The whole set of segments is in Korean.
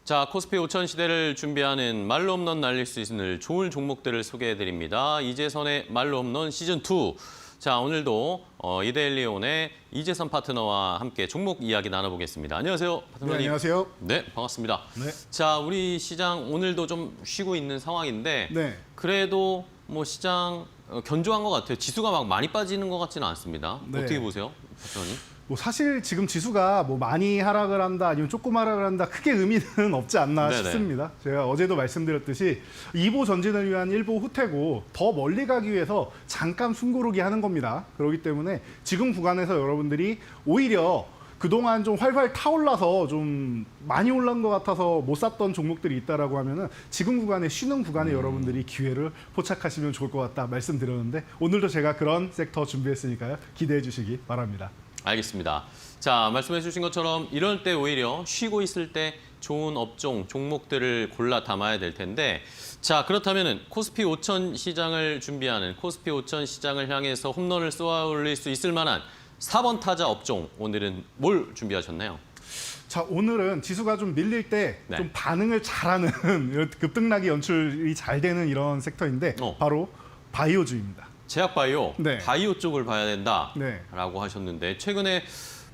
자, 코스피 5천 시대를 준비하는 말로 홈런 날릴 수 있는 좋은 종목들을 소개해드립니다. 이재선의 말로 홈런 시즌2. 자, 오늘도 이데일리온의 이재선 파트너와 함께 종목 이야기 나눠보겠습니다. 안녕하세요, 파트너님. 네, 안녕하세요. 네, 반갑습니다. 네. 자, 우리 시장 오늘도 좀 쉬고 있는 상황인데 네. 그래도 뭐 시장 견조한 것 같아요. 지수가 막 많이 빠지는 것 같지는 않습니다. 네. 어떻게 보세요, 파트너님? 뭐 사실 지금 지수가 뭐 많이 하락을 한다 아니면 조금 하락을 한다 크게 의미는 없지 않나 네네. 싶습니다. 제가 어제도 말씀드렸듯이 2보 전진을 위한 1보 후퇴고 더 멀리 가기 위해서 잠깐 숨고르기 하는 겁니다. 그렇기 때문에 지금 구간에서 여러분들이 오히려 그동안 좀 활활 타올라서 좀 많이 올라온 것 같아서 못 샀던 종목들이 있다라고 하면은 지금 구간에 쉬는 구간에 여러분들이 기회를 포착하시면 좋을 것 같다 말씀드렸는데 오늘도 제가 그런 섹터 준비했으니까요. 기대해 주시기 바랍니다. 알겠습니다. 자, 말씀해 주신 것처럼 이럴 때 오히려 쉬고 있을 때 좋은 업종, 종목들을 골라 담아야 될 텐데 자, 그렇다면 코스피 5천 시장을 준비하는 코스피 5천 시장을 향해서 홈런을 쏘아 올릴 수 있을 만한 4번 타자 업종, 오늘은 뭘 준비하셨나요? 자, 오늘은 지수가 좀 밀릴 때 좀 네. 반응을 잘하는 이런 급등락이 연출이 잘 되는 이런 섹터인데 바로 바이오주입니다. 제약바이오, 네. 바이오 쪽을 봐야 된다라고 네. 하셨는데 최근에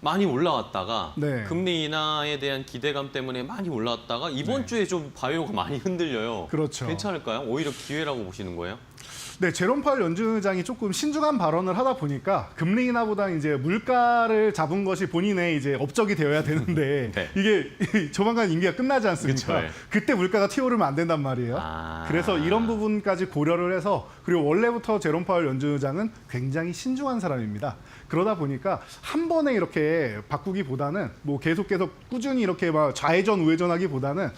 많이 올라왔다가 네. 금리 인하에 대한 기대감 때문에 많이 올라왔다가 이번 네. 주에 좀 바이오가 많이 흔들려요. 그렇죠. 괜찮을까요? 오히려 기회라고 보시는 거예요? 네, 제롬 파월 연준 의장이 조금 신중한 발언을 하다 보니까 금리 인하보다 이제 물가를 잡은 것이 본인의 이제 업적이 되어야 되는데 네. 이게 조만간 임기가 끝나지 않습니까? 그쵸, 예. 그때 물가가 튀어오르면 안 된단 말이에요. 아. 그래서 이런 부분까지 고려를 해서 그리고 원래부터 제롬 파월 연준 의장은 굉장히 신중한 사람입니다. 그러다 보니까 한 번에 이렇게 바꾸기보다는 뭐 계속 꾸준히 이렇게 막 좌회전 우회전하기보다는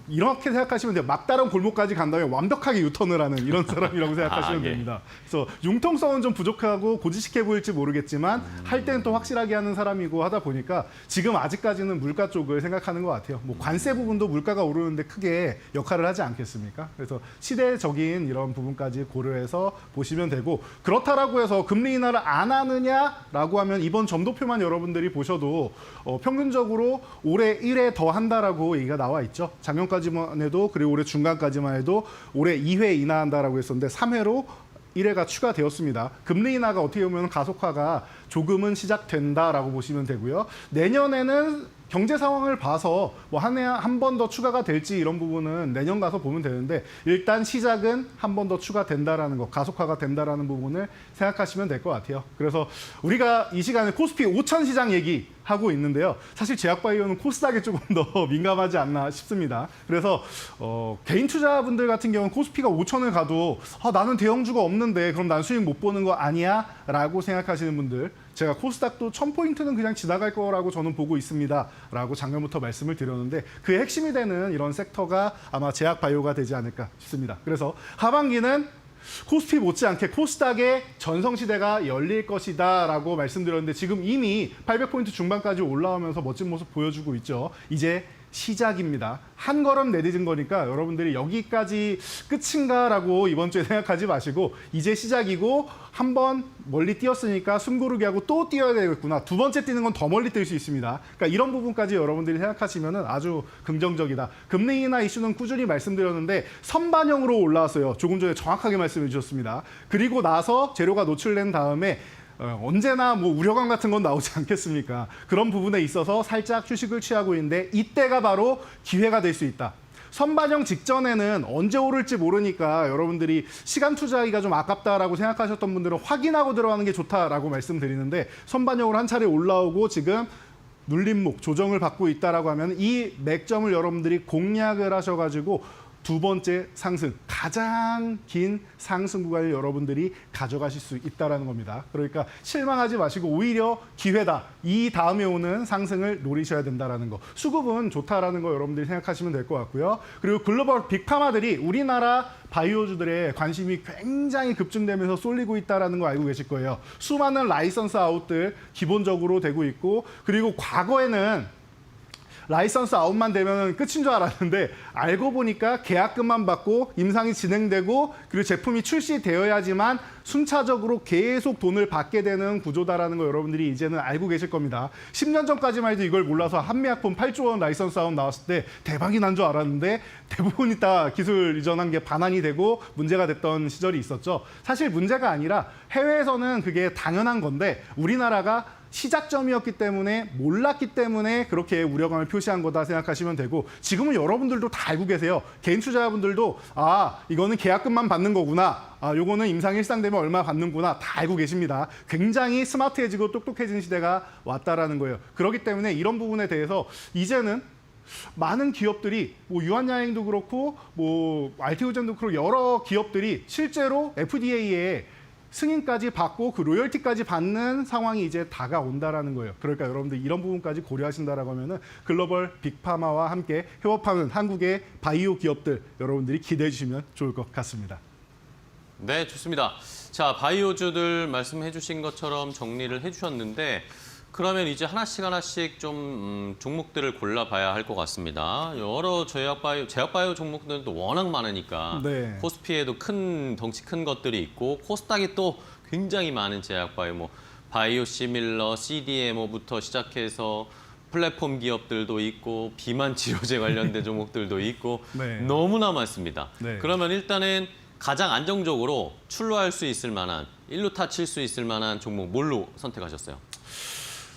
이렇게 생각하시면 돼요. 막다른 골목까지 간 다음에 완벽하게 유턴을 하는 이런 사람이라고 생각하시면 예. 됩니다. 그래서 융통성은 좀 부족하고 고지식해 보일지 모르겠지만 할 때는 또 확실하게 하는 사람이고 하다 보니까 지금 아직까지는 물가 쪽을 생각하는 것 같아요. 뭐 관세 부분도 물가가 오르는데 크게 역할을 하지 않겠습니까? 그래서 시대적인 이런 부분까지 고려해서 보시면 되고 그렇다라고 해서 금리 인하를 안 하느냐라고 하면 이번 점도표만 여러분들이 보셔도 평균적으로 올해 1회 더 한다라고 얘기가 나와 있죠. 작년까지만 해도 그리고 올해 중간까지만 해도 올해 2회 인하한다라고 했었는데 3회로 1회가 추가되었습니다. 금리 인하가 어떻게 보면 가속화가 조금은 시작된다라고 보시면 되고요. 내년에는 경제 상황을 봐서 뭐 한 번 더 추가가 될지 이런 부분은 내년 가서 보면 되는데 일단 시작은 한 번 더 추가된다라는 거, 가속화가 된다라는 부분을 생각하시면 될 것 같아요. 그래서 우리가 이 시간에 코스피 5천 시장 얘기하고 있는데요. 사실 제약바이오는 코스닥에 조금 더 민감하지 않나 싶습니다. 그래서 개인 투자분들 같은 경우는 코스피가 5천을 가도 나는 대형주가 없는데 그럼 난 수익 못 보는 거 아니야? 라고 생각하시는 분들 제가 코스닥도 1000포인트는 그냥 지나갈 거라고 저는 보고 있습니다. 라고 작년부터 말씀을 드렸는데 그의 핵심이 되는 이런 섹터가 아마 제약바이오가 되지 않을까 싶습니다. 그래서 하반기는 코스피 못지않게 코스닥의 전성시대가 열릴 것이다 라고 말씀드렸는데 지금 이미 800포인트 중반까지 올라오면서 멋진 모습 보여주고 있죠. 이제 시작입니다. 한 걸음 내딛은 거니까 여러분들이 여기까지 끝인가라고 이번 주에 생각하지 마시고 이제 시작이고 한 번 멀리 뛰었으니까 숨고르기 하고 또 뛰어야 되겠구나. 두 번째 뛰는 건 더 멀리 뛸 수 있습니다. 그러니까 이런 부분까지 여러분들이 생각하시면 아주 긍정적이다. 금리 인하 이슈는 꾸준히 말씀드렸는데 선반영으로 올라왔어요. 조금 전에 정확하게 말씀해 주셨습니다. 그리고 나서 재료가 노출된 다음에 언제나 뭐 우려감 같은 건 나오지 않겠습니까? 그런 부분에 있어서 살짝 휴식을 취하고 있는데 이때가 바로 기회가 될 수 있다. 선반영 직전에는 언제 오를지 모르니까 여러분들이 시간 투자하기가 좀 아깝다라고 생각하셨던 분들은 확인하고 들어가는 게 좋다라고 말씀드리는데 선반영으로 한 차례 올라오고 지금 눌림목 조정을 받고 있다라고 하면 이 맥점을 여러분들이 공략을 하셔가지고 두 번째 상승, 가장 긴 상승 구간을 여러분들이 가져가실 수 있다는 겁니다. 그러니까 실망하지 마시고 오히려 기회다. 이 다음에 오는 상승을 노리셔야 된다는 거. 수급은 좋다라는 거 여러분들이 생각하시면 될 것 같고요. 그리고 글로벌 빅파마들이 우리나라 바이오주들의 관심이 굉장히 급증되면서 쏠리고 있다는 거 알고 계실 거예요. 수많은 라이선스 아웃들 기본적으로 되고 있고 그리고 과거에는 라이선스 아웃만 되면 끝인 줄 알았는데 알고 보니까 계약금만 받고 임상이 진행되고 그리고 제품이 출시되어야지만 순차적으로 계속 돈을 받게 되는 구조다라는 거 여러분들이 이제는 알고 계실 겁니다. 10년 전까지만 해도 이걸 몰라서 한미약품 8조 원 라이선스 아웃 나왔을 때 대박이 난 줄 알았는데 대부분이 다 기술 이전한 게 반환이 되고 문제가 됐던 시절이 있었죠. 사실 문제가 아니라 해외에서는 그게 당연한 건데 우리나라가 시작점이었기 때문에 몰랐기 때문에 그렇게 우려감을 표시한 거다 생각하시면 되고 지금은 여러분들도 다 알고 계세요. 개인 투자자분들도 이거는 계약금만 받는 거구나. 요거는 임상 일상되면 얼마 받는구나. 다 알고 계십니다. 굉장히 스마트해지고 똑똑해진 시대가 왔다라는 거예요. 그렇기 때문에 이런 부분에 대해서 이제는 많은 기업들이 유한야행도 그렇고 알티오젠도 그렇고 여러 기업들이 실제로 FDA에 승인까지 받고 그 로열티까지 받는 상황이 이제 다가온다라는 거예요. 그러니까 여러분들 이런 부분까지 고려하신다라고 하면은 글로벌 빅파마와 함께 협업하는 한국의 바이오 기업들 여러분들이 기대해 주시면 좋을 것 같습니다. 네, 좋습니다. 자, 바이오주들 말씀해 주신 것처럼 정리를 해주셨는데 그러면 이제 하나씩 좀 종목들을 골라봐야 할 것 같습니다. 여러 제약바이오 종목들도 워낙 많으니까 네. 코스피에도 덩치 큰 것들이 있고 코스닥이 또 굉장히 많은 제약바이오, 바이오 시밀러, CDMO부터 시작해서 플랫폼 기업들도 있고 비만 치료제 관련된 종목들도 있고 네. 너무나 많습니다. 네. 그러면 일단은 가장 안정적으로 출루할 수 있을 만한, 1루타 칠 수 있을 만한 종목 뭘로 선택하셨어요?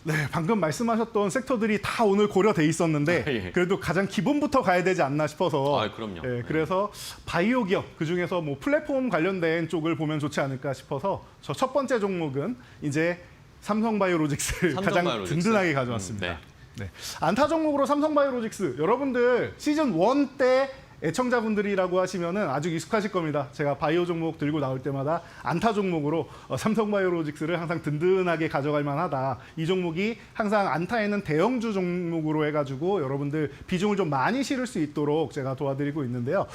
네, 방금 말씀하셨던 섹터들이 다 오늘 고려돼 있었는데 예. 그래도 가장 기본부터 가야 되지 않나 싶어서 그럼요. 예, 그래서 바이오 기업 그중에서 플랫폼 관련된 쪽을 보면 좋지 않을까 싶어서 저 첫 번째 종목은 이제 삼성바이오로직스 가장 삼성바이오로직스. 든든하게 가져왔습니다. 네. 네. 안타 종목으로 삼성바이오로직스 여러분들 시즌 1 때 애청자분들이라고 하시면은 아주 익숙하실 겁니다. 제가 바이오 종목 들고 나올 때마다 안타 종목으로 삼성바이오로직스를 항상 든든하게 가져갈 만하다. 이 종목이 항상 안타에는 대형주 종목으로 해가지고 여러분들 비중을 좀 많이 실을 수 있도록 제가 도와드리고 있는데요.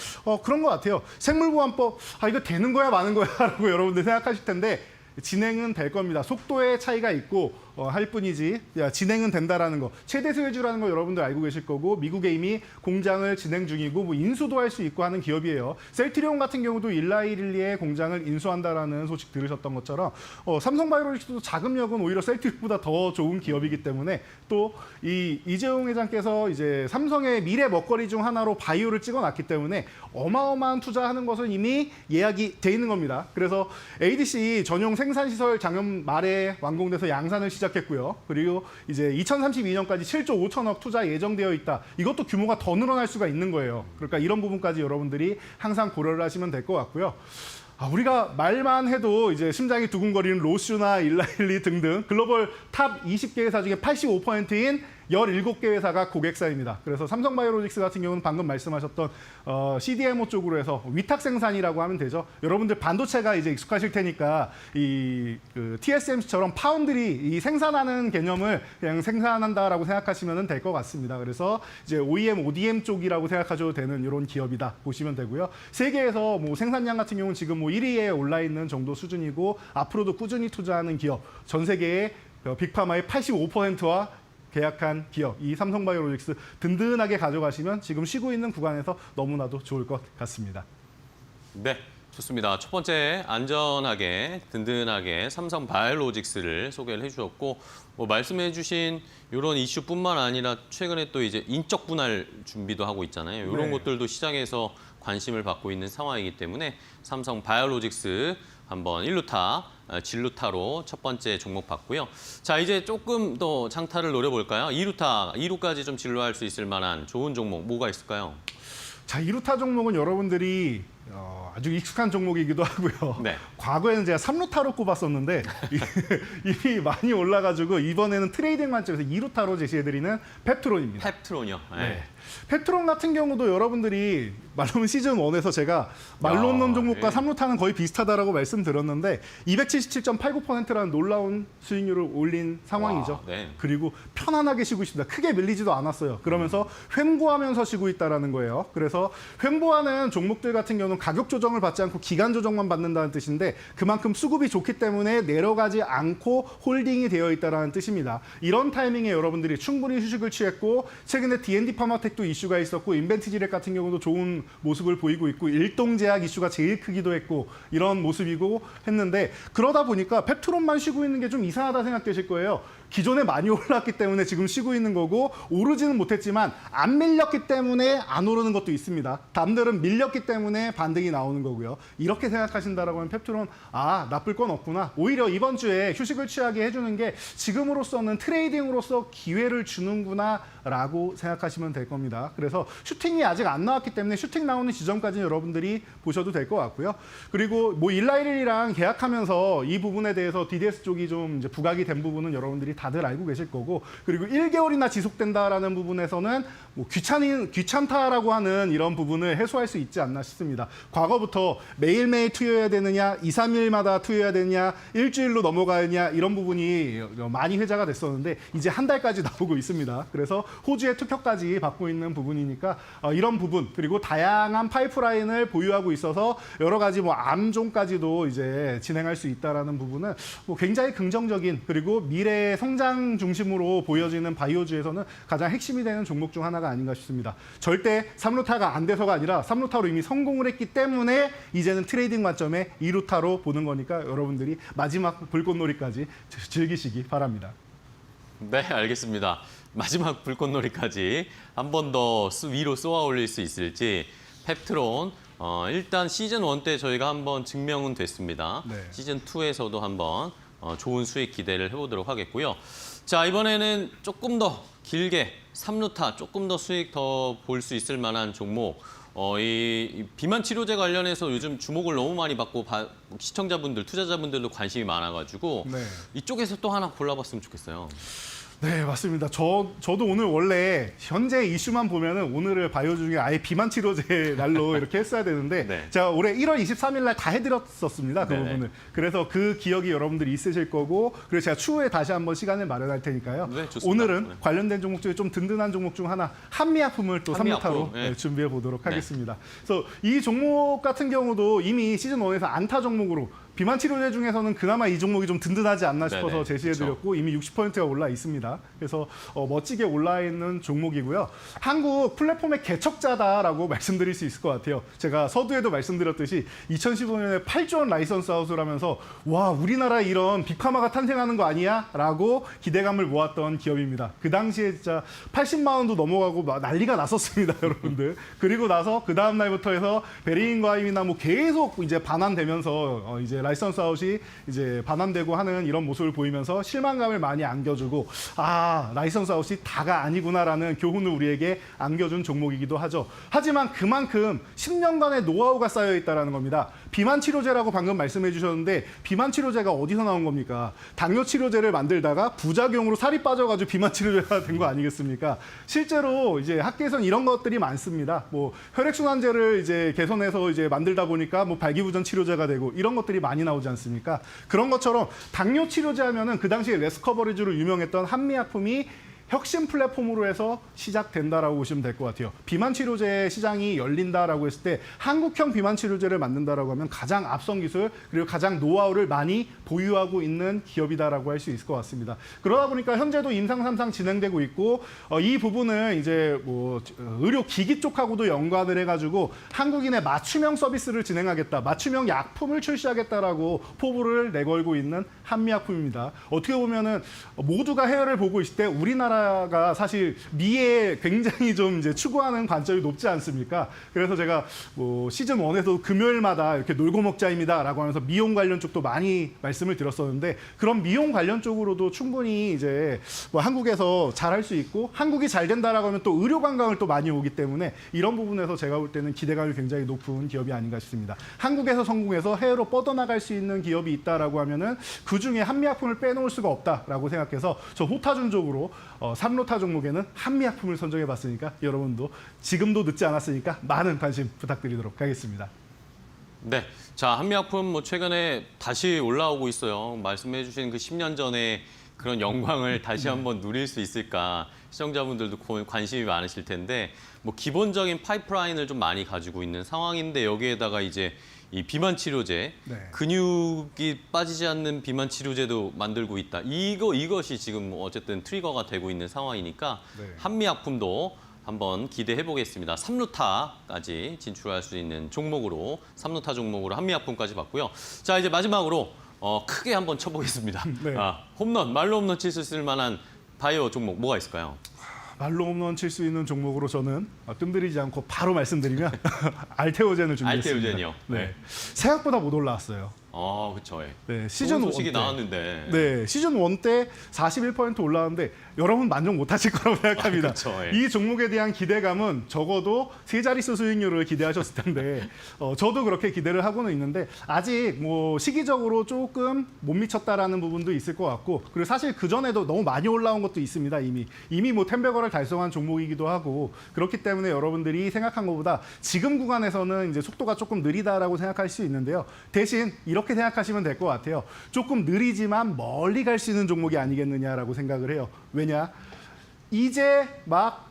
그런 것 같아요. 생물보안법 이거 되는 거야 마는 거야 라고 여러분들 생각하실 텐데 진행은 될 겁니다. 속도의 차이가 있고 할 뿐이지 진행은 된다라는 거. 최대 수혜주라는 거 여러분들 알고 계실 거고 미국에 이미 공장을 진행 중이고 인수도 할 수 있고 하는 기업이에요. 셀트리온 같은 경우도 일라이릴리에 공장을 인수한다라는 소식 들으셨던 것처럼 삼성바이오로직스도 자금력은 오히려 셀트리온보다 더 좋은 기업이기 때문에 또 이재용 회장께서 이제 삼성의 미래 먹거리 중 하나로 바이오를 찍어놨기 때문에 어마어마한 투자하는 것은 이미 예약이 돼 있는 겁니다. 그래서 ADC 전용 생산시설 작년 말에 완공돼서 양산을 시작했고요. 그리고 이제 2032년까지 7조 5천억 투자 예정되어 있다. 이것도 규모가 더 늘어날 수가 있는 거예요. 그러니까 이런 부분까지 여러분들이 항상 고려를 하시면 될 것 같고요. 우리가 말만 해도 이제 심장이 두근거리는 로슈나 일라일리 등등 글로벌 탑 20개 회사 중에 85%인 17개 회사가 고객사입니다. 그래서 삼성바이오로직스 같은 경우는 방금 말씀하셨던 CDMO 쪽으로 해서 위탁 생산이라고 하면 되죠. 여러분들 반도체가 이제 익숙하실 테니까 TSMC처럼 파운드리 이 생산하는 개념을 그냥 생산한다라고 생각하시면 될 것 같습니다. 그래서 이제 OEM, ODM 쪽이라고 생각하셔도 되는 이런 기업이다 보시면 되고요. 세계에서 생산량 같은 경우는 지금 1위에 올라 있는 정도 수준이고 앞으로도 꾸준히 투자하는 기업, 전 세계의 빅파마의 85%와 계약한 기업, 이 삼성바이오로직스 든든하게 가져가시면 지금 쉬고 있는 구간에서 너무나도 좋을 것 같습니다. 네, 좋습니다. 첫 번째 안전하게 든든하게 삼성바이오로직스를 소개를 해주셨고 말씀해주신 이런 이슈뿐만 아니라 최근에 또 이제 인적 분할 준비도 하고 있잖아요. 이런 네. 것들도 시장에서 관심을 받고 있는 상황이기 때문에 삼성바이오로직스 한번 1루타, 진루타로 첫 번째 종목 봤고요. 자, 이제 조금 더 장타를 노려볼까요? 2루까지 좀 진루할 수 있을 만한 좋은 종목 뭐가 있을까요? 자, 2루타 종목은 여러분들이 아주 익숙한 종목이기도 하고요. 네. 과거에는 제가 3루타로 꼽았었는데 이미 많이 올라가지고 이번에는 트레이딩 관점에서 2루타로 제시해드리는 펩트론입니다. 펩트론이요. 네. 페트론 같은 경우도 여러분들이 말로는 시즌 1에서 제가 말로 없는 종목과 네. 3루타는 거의 비슷하다라고 말씀드렸는데 277.89%라는 놀라운 수익률을 올린 상황이죠. 와, 네. 그리고 편안하게 쉬고 있습니다. 크게 밀리지도 않았어요. 그러면서 횡보하면서 쉬고 있다라는 거예요. 그래서 횡보하는 종목들 같은 경우는 가격 조정을 받지 않고 기간 조정만 받는다는 뜻인데 그만큼 수급이 좋기 때문에 내려가지 않고 홀딩이 되어 있다는 뜻입니다. 이런 타이밍에 여러분들이 충분히 휴식을 취했고 최근에 D&D 파마텍도 이슈가 있었고 인벤티지렉 같은 경우도 좋은 모습을 보이고 있고 일동제약 이슈가 제일 크기도 했고 이런 모습이고 했는데 그러다 보니까 페트론만 쉬고 있는 게 좀 이상하다 생각되실 거예요. 기존에 많이 올랐기 때문에 지금 쉬고 있는 거고 오르지는 못했지만 안 밀렸기 때문에 안 오르는 것도 있습니다. 남들은 밀렸기 때문에 반등이 나오는 거고요. 이렇게 생각하신다라고 하면 페트론 나쁠 건 없구나. 오히려 이번 주에 휴식을 취하게 해주는 게 지금으로서는 트레이딩으로서 기회를 주는구나라고 생각하시면 될 겁니다. 그래서 슈팅이 아직 안 나왔기 때문에 슈팅 나오는 지점까지는 여러분들이 보셔도 될 것 같고요. 그리고 뭐 일라일이랑 계약하면서 이 부분에 대해서 DDS 쪽이 좀 이제 부각이 된 부분은 여러분들이 다들 알고 계실 거고 그리고 1개월이나 지속된다라는 부분에서는 뭐 귀찮다라고 하는 이런 부분을 해소할 수 있지 않나 싶습니다. 과거부터 매일매일 투여해야 되느냐, 2, 3일마다 투여해야 되느냐, 일주일로 넘어가느냐 이런 부분이 많이 회자가 됐었는데 이제 한 달까지 나오고 있습니다. 그래서 호주의 투표까지 받고 있는 부분이니까 이런 부분 그리고 다양한 파이프라인을 보유하고 있어서 여러 가지 뭐 암종까지도 이제 진행할 수 있다라는 부분은 뭐 굉장히 긍정적인 그리고 미래의 성장 중심으로 보여지는 바이오주에서는 가장 핵심이 되는 종목 중 하나가 아닌가 싶습니다. 절대 3루타가 안 돼서가 아니라 3루타로 이미 성공을 했기 때문에 이제는 트레이딩 관점에 2루타로 보는 거니까 여러분들이 마지막 불꽃놀이까지 즐기시기 바랍니다. 네, 알겠습니다. 마지막 불꽃놀이까지 한 번 더 위로 쏘아 올릴 수 있을지 펩트론 일단 시즌 1 때 저희가 한번 증명은 됐습니다. 네. 시즌 2에서도 한번 좋은 수익 기대를 해보도록 하겠고요. 자, 이번에는 조금 더 길게 3루타 조금 더 수익 더 볼 수 있을 만한 종목 이 비만 치료제 관련해서 요즘 주목을 너무 많이 받고 시청자분들, 투자자분들도 관심이 많아가지고 네. 이쪽에서 또 하나 골라봤으면 좋겠어요. 네, 맞습니다. 저도 오늘 원래 현재 이슈만 보면은 오늘을 바이오주 중에 아예 비만 치료제 날로 이렇게 했어야 되는데 네. 제가 올해 1월 23일 날 다 해드렸었습니다. 그 네네. 부분을. 그래서 그 기억이 여러분들이 있으실 거고 그래서 제가 추후에 다시 한번 시간을 마련할 테니까요. 네, 좋습니다. 오늘은 네. 관련된 종목 중에 좀 든든한 종목 중 하나 한미약품을 또 한미약품, 3루타로 네. 준비해 보도록 네. 하겠습니다. 그래서 이 종목 같은 경우도 이미 시즌 1에서 안타 종목으로 비만 치료제 중에서는 그나마 이 종목이 좀 든든하지 않나 싶어서 네네, 제시해드렸고 이미 60%가 올라 있습니다. 그래서 멋지게 올라 있는 종목이고요. 한국 플랫폼의 개척자다라고 말씀드릴 수 있을 것 같아요. 제가 서두에도 말씀드렸듯이 2015년에 8조 원 라이선스 아웃을 하면서 와 우리나라에 이런 빅파마가 탄생하는 거 아니야? 라고 기대감을 모았던 기업입니다. 그 당시에 진짜 80만 원도 넘어가고 막 난리가 났었습니다, 여러분들. 그리고 나서 그 다음 날부터 해서 베리인과임이나 뭐 계속 이제 반환되면서 이제 라이선스 아웃이 이제 반환되고 하는 이런 모습을 보이면서 실망감을 많이 안겨주고 라이선스 아웃이 다가 아니구나라는 교훈을 우리에게 안겨준 종목이기도 하죠. 하지만 그만큼 10년간의 노하우가 쌓여 있다는 겁니다. 비만 치료제라고 방금 말씀해 주셨는데 비만 치료제가 어디서 나온 겁니까? 당뇨 치료제를 만들다가 부작용으로 살이 빠져가지고 비만 치료제가 된 거 아니겠습니까? 실제로 이제 학계에서는 이런 것들이 많습니다. 뭐 혈액순환제를 이제 개선해서 이제 만들다 보니까 뭐 발기부전 치료제가 되고 이런 것들이 많이 나오지 않습니까? 그런 것처럼 당뇨 치료제 하면은 그 당시에 레스커버리즈로 유명했던 한미약품이 혁신 플랫폼으로 해서 시작된다라고 보시면 될 것 같아요. 비만 치료제 시장이 열린다라고 했을 때 한국형 비만 치료제를 만든다라고 하면 가장 앞선 기술 그리고 가장 노하우를 많이 보유하고 있는 기업이다라고 할 수 있을 것 같습니다. 그러다 보니까 현재도 임상 3상 진행되고 있고 이 부분은 이제 뭐 의료 기기 쪽하고도 연관을 해가지고 한국인의 맞춤형 서비스를 진행하겠다, 맞춤형 약품을 출시하겠다라고 포부를 내걸고 있는 한미약품입니다. 어떻게 보면은 모두가 해외를 보고 있을 때 우리나라가 사실 미에 굉장히 좀 이제 추구하는 관점이 높지 않습니까? 그래서 제가 뭐 시즌 1에도 금요일마다 이렇게 놀고 먹자입니다라고 하면서 미용 관련 쪽도 많이 말씀을 드렸었는데 그런 미용 관련 쪽으로도 충분히 이제 뭐 한국에서 잘할 수 있고 한국이 잘 된다라고 하면 또 의료 관광을 또 많이 오기 때문에 이런 부분에서 제가 볼 때는 기대감이 굉장히 높은 기업이 아닌가 싶습니다. 한국에서 성공해서 해외로 뻗어나갈 수 있는 기업이 있다라고 하면은 그 중에 한미약품을 빼놓을 수가 없다라고 생각해서 저 호타준 쪽으로 삼루타 종목에는 한미약품을 선정해봤으니까 여러분도 지금도 늦지 않았으니까 많은 관심 부탁드리도록 하겠습니다. 네, 자 한미약품 뭐 최근에 다시 올라오고 있어요. 말씀해주신 그 10년 전에 그런 영광을 다시 한번 누릴 수 있을까 시청자분들도 관심이 많으실 텐데 뭐 기본적인 파이프라인을 좀 많이 가지고 있는 상황인데 여기에다가 이제 이 비만 치료제, 네. 근육이 빠지지 않는 비만 치료제도 만들고 있다. 이것이 지금 뭐 어쨌든 트리거가 되고 있는 상황이니까 네. 한미약품도 한번 기대해 보겠습니다. 삼루타까지 진출할 수 있는 종목으로 삼루타 종목으로 한미약품까지 봤고요. 자 이제 마지막으로 크게 한번 쳐보겠습니다. 네. 홈런, 말로 홈런 칠 수 있을 만한 바이오 종목 뭐가 있을까요? 말로 홈런 칠 수 있는 종목으로 저는 뜸들이지 않고 바로 말씀드리면 알테오젠을 준비했습니다. 알테오젠이요? 네. 생각보다 못 올라왔어요. 그렇죠. 네, 시즌 좋은 1 소식이 때. 나왔는데. 네, 시즌 1 때 41% 올라왔는데 여러분 만족 못하실 거라고 생각합니다. 그렇죠, 예. 이 종목에 대한 기대감은 적어도 세 자릿수 수익률을 기대하셨을 텐데 저도 그렇게 기대를 하고는 있는데 아직 뭐 시기적으로 조금 못 미쳤다라는 부분도 있을 것 같고 그리고 사실 그 전에도 너무 많이 올라온 것도 있습니다. 이미 뭐 1000배거를 달성한 종목이기도 하고 그렇기 때문에 여러분들이 생각한 것보다 지금 구간에서는 이제 속도가 조금 느리다라고 생각할 수 있는데요. 대신 이렇게 생각하시면 될 것 같아요. 조금 느리지만 멀리 갈 수 있는 종목이 아니겠느냐라고 생각을 해요. 왜냐? 이제 막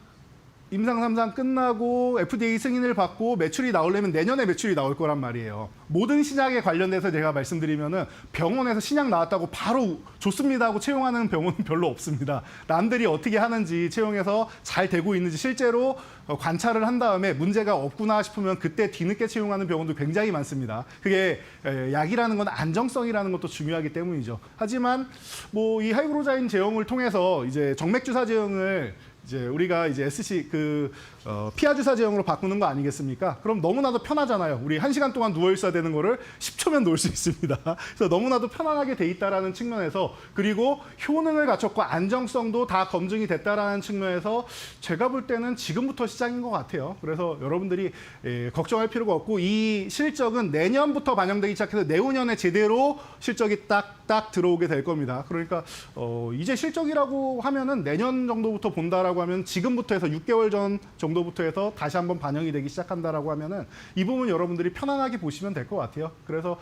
임상 3상 끝나고 FDA 승인을 받고 매출이 나오려면 내년에 매출이 나올 거란 말이에요. 모든 신약에 관련돼서 제가 말씀드리면은 병원에서 신약 나왔다고 바로 좋습니다 하고 채용하는 병원은 별로 없습니다. 남들이 어떻게 하는지 채용해서 잘 되고 있는지 실제로 관찰을 한 다음에 문제가 없구나 싶으면 그때 뒤늦게 채용하는 병원도 굉장히 많습니다. 그게 약이라는 건 안정성이라는 것도 중요하기 때문이죠. 하지만 뭐 이 하이브로자인 제형을 통해서 이제 정맥 주사 제형을 이제 우리가 이제 피하 주사 제형으로 바꾸는 거 아니겠습니까? 그럼 너무나도 편하잖아요. 우리 1시간 동안 누워 있어야 되는 거를 10초면 놓을 수 있습니다. 그래서 너무나도 편안하게 돼 있다라는 측면에서 그리고 효능을 갖췄고 안정성도 다 검증이 됐다라는 측면에서 제가 볼 때는 지금부터 시작인 것 같아요. 그래서 여러분들이 걱정할 필요가 없고 이 실적은 내년부터 반영되기 시작해서 내후년에 제대로 실적이 딱 들어오게 될 겁니다. 그러니까 이제 실적이라고 하면은 내년 정도부터 본다라고 하면 지금부터 해서 6개월 전 정도부터 해서 다시 한번 반영이 되기 시작한다라고 하면은 이 부분 여러분들이 편안하게 보시면 될 것 같아요. 그래서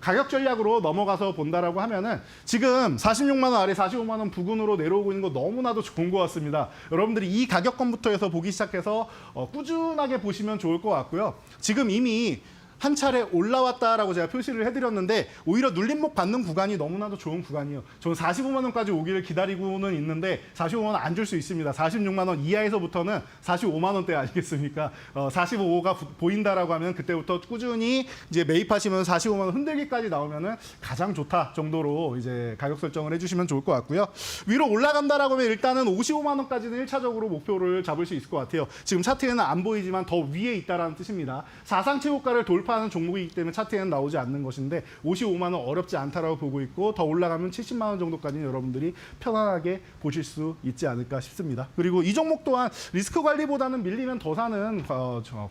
가격 전략으로 넘어가서 본다라고 하면은 지금 46만 원 아래 45만 원 부근으로 내려오고 있는 거 너무나도 좋은 것 같습니다. 여러분들이 이 가격권부터 해서 보기 시작해서 꾸준하게 보시면 좋을 것 같고요. 지금 이미 한 차례 올라왔다라고 제가 표시를 해드렸는데 오히려 눌림목 받는 구간이 너무나도 좋은 구간이에요. 저는 45만 원까지 오기를 기다리고는 있는데 45만 원 안 줄 수 있습니다. 46만 원 이하에서부터는 45만 원대 아니겠습니까? 45가 보인다라고 하면 그때부터 꾸준히 이제 매입하시면 45만 원 흔들기까지 나오면은 가장 좋다 정도로 이제 가격 설정을 해주시면 좋을 것 같고요. 위로 올라간다라고 하면 일단은 55만 원까지는 1차적으로 목표를 잡을 수 있을 것 같아요. 지금 차트에는 안 보이지만 더 위에 있다라는 뜻입니다. 사상 최고가를 돌파하는 종목이기 때문에 차트에는 나오지 않는 것인데 55만 원 어렵지 않다라고 보고 있고 더 올라가면 70만 원 정도까지는 여러분들이 편안하게 보실 수 있지 않을까 싶습니다. 그리고 이 종목 또한 리스크 관리보다는 밀리면 더 사는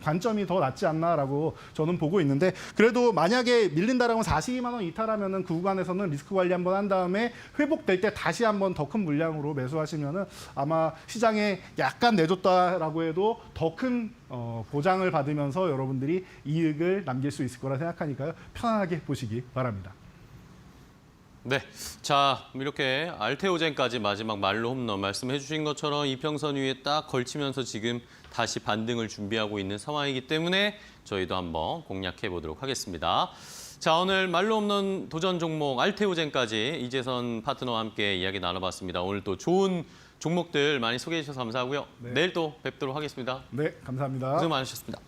관점이 더 낫지 않나라고 저는 보고 있는데 그래도 만약에 밀린다라고 42만 원 이탈하면은 그 구간에서는 리스크 관리 한번 한 다음에 회복될 때 다시 한번 더 큰 물량으로 매수하시면은 아마 시장에 약간 내줬다라고 해도 더 큰 보장을 받으면서 여러분들이 이익을 남길 수 있을 거라 생각하니까요. 편안하게 보시기 바랍니다. 네, 자 이렇게 알테오젠까지 마지막 말로 홈런 말씀해 주신 것처럼 이평선 위에 딱 걸치면서 지금 다시 반등을 준비하고 있는 상황이기 때문에 저희도 한번 공략해 보도록 하겠습니다. 자, 오늘 말로 홈런 도전 종목 알테오젠까지 이재선 파트너와 함께 이야기 나눠봤습니다. 오늘 또 좋은 종목들 많이 소개해 주셔서 감사하고요. 네. 내일 또 뵙도록 하겠습니다. 네, 감사합니다. 고생 많으셨습니다.